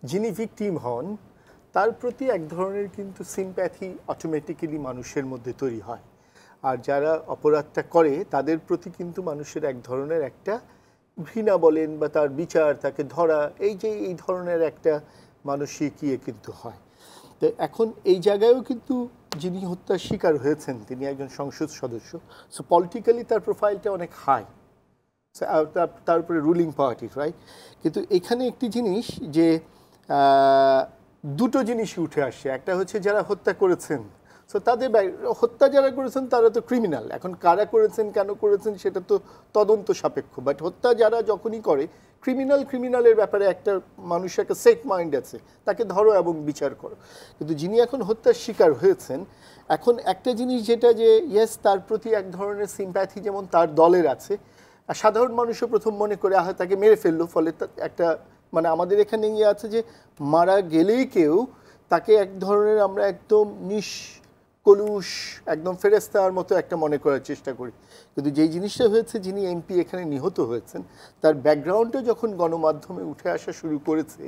যিনি ভিকটিম হন তার প্রতি এক ধরনের কিন্তু সিম্প্যাথি অটোমেটিক্যালি মানুষের মধ্যে তৈরি হয়। আর যারা অপরাধটা করে তাদের প্রতি কিন্তু মানুষের এক ধরনের একটা ঘৃণা বলেন বা তার বিচার, তাকে ধরা, এই যে এই ধরনের একটা মানসিক ইয়ে কিন্তু হয়। তো এখন এই জায়গায়ও কিন্তু যিনি হত্যার শিকার হয়েছেন তিনি একজন সংসদ সদস্য, সো পলিটিক্যালি তার প্রোফাইলটা অনেক হাই, তার উপরে রুলিং পার্টি, রাইট? কিন্তু এখানে একটি জিনিস যে দুটো জিনিসই উঠে আসছে। একটা হচ্ছে যারা হত্যা করেছেন, সো তাদের হত্যা যারা করেছেন তারা তো ক্রিমিনাল। এখন কারা করেছেন, কেন করেছেন সেটা তো তদন্ত সাপেক্ষ, বাট হত্যা যারা যখনই করে ক্রিমিনালের ব্যাপারে একটা মানুষের একটা সেট মাইন্ড আছে, তাকে ধরো এবং বিচার করো। কিন্তু যিনি এখন হত্যার শিকার হয়েছেন, এখন একটা জিনিস যেটা যে ইয়েস তার প্রতি এক ধরনের সিম্প্যাথি যেমন তার দলের আছে, আর সাধারণ মানুষও প্রথম মনে করে আহ তাকে মেরে ফেললো, ফলে একটা মানে আমাদের এখানে ইয়ে আছে যে মারা গেলেই কেউ তাকে এক ধরনের আমরা একদম নিষ্কলুষ একদম ফেরেস্তার মতো একটা মনে করার চেষ্টা করি। কিন্তু যেই জিনিসটা হয়েছে, যিনি এমপি এখানে নিহত হয়েছেন তার ব্যাকগ্রাউন্ডটা যখন গণমাধ্যমে উঠে আসা শুরু করেছে,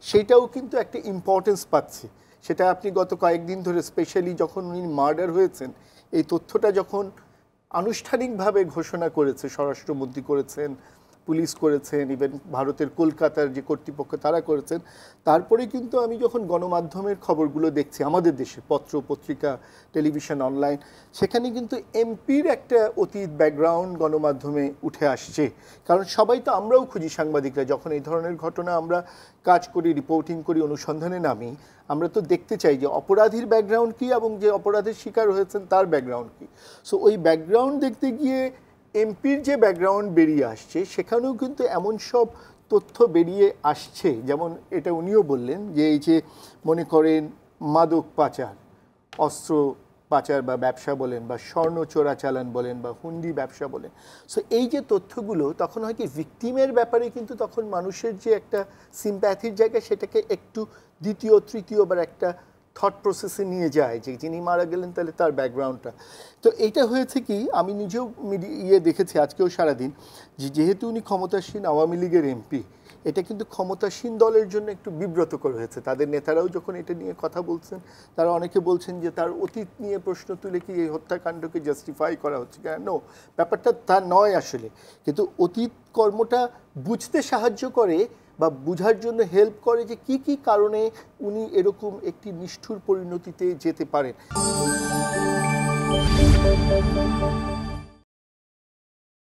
সেটাও কিন্তু একটা ইম্পর্টেন্স পাচ্ছে। সেটা আপনি গত কয়েকদিন ধরে স্পেশালি যখন উনি মার্ডার হয়েছেন, এই তথ্যটা যখন আনুষ্ঠানিকভাবে ঘোষণা করেছে, স্বরাষ্ট্রমন্ত্রী করেছেন, পুলিশ করেছেন, ইভেন ভারতের কলকাতার যে কর্তৃপক্ষ তারা করেছেন, তারপরে কিন্তু আমি যখন গণমাধ্যমের খবরগুলো দেখছি আমাদের দেশে, পত্র পত্রিকা, টেলিভিশন, অনলাইন, সেখানে কিন্তু এমপির একটা অতীত ব্যাকগ্রাউন্ড গণমাধ্যমে উঠে আসছে। কারণ সবাই তো, আমরাও খুঁজি সাংবাদিকরা যখন এই ধরনের ঘটনা আমরা কাজ করি, রিপোর্টিং করি, অনুসন্ধানে নামি, আমরা তো দেখতে চাই যে অপরাধীর ব্যাকগ্রাউন্ড কী এবং যে অপরাধের শিকার হয়েছেন তার ব্যাকগ্রাউন্ড কী। সো ওই ব্যাকগ্রাউন্ড দেখতে গিয়ে এমপির যে ব্যাকগ্রাউন্ড বেরিয়ে আসছে, সেখানেও কিন্তু এমন সব তথ্য বেরিয়ে আসছে, যেমন এটা উনিও বললেন যে এই যে মনে করেন মাদক পাচার, অস্ত্র পাচার বা ব্যবসা বলেন, বা স্বর্ণ চোরাচালান বলেন, বা হুন্ডি ব্যবসা বলেন, সো এই যে তথ্যগুলো তখন হয় কি ভিকটিমের ব্যাপারে কিন্তু তখন মানুষের যে একটা সিম্প্যাথির জায়গা, সেটাকে একটু দ্বিতীয় তৃতীয়বার একটা থট প্রসেসে নিয়ে যায় যে যিনি মারা গেলেন তাহলে তার ব্যাকগ্রাউন্ডটা। তো এইটা হয়েছে কি, আমি নিজেও দেখেছি আজকেও সারাদিন, যে যেহেতু উনি ক্ষমতাসীন আওয়ামী লীগের এমপি, এটা কিন্তু ক্ষমতাসীন দলের জন্য একটু বিব্রতকর হয়েছে। তাদের নেতারাও যখন এটা নিয়ে কথা বলছেন, তারা অনেকে বলছেন যে তার অতীত নিয়ে প্রশ্ন তুলে কি এই হত্যাকাণ্ডকে জাস্টিফাই করা হচ্ছে কেন, ব্যাপারটা তা নয় আসলে। কিন্তু অতীত কর্মটা বুঝতে সাহায্য করে বা বুঝার জন্য হেল্প করে যে কি কি কারণে উনি এরকম একটি নিষ্ঠুর পরিণতিতে যেতে পারেন।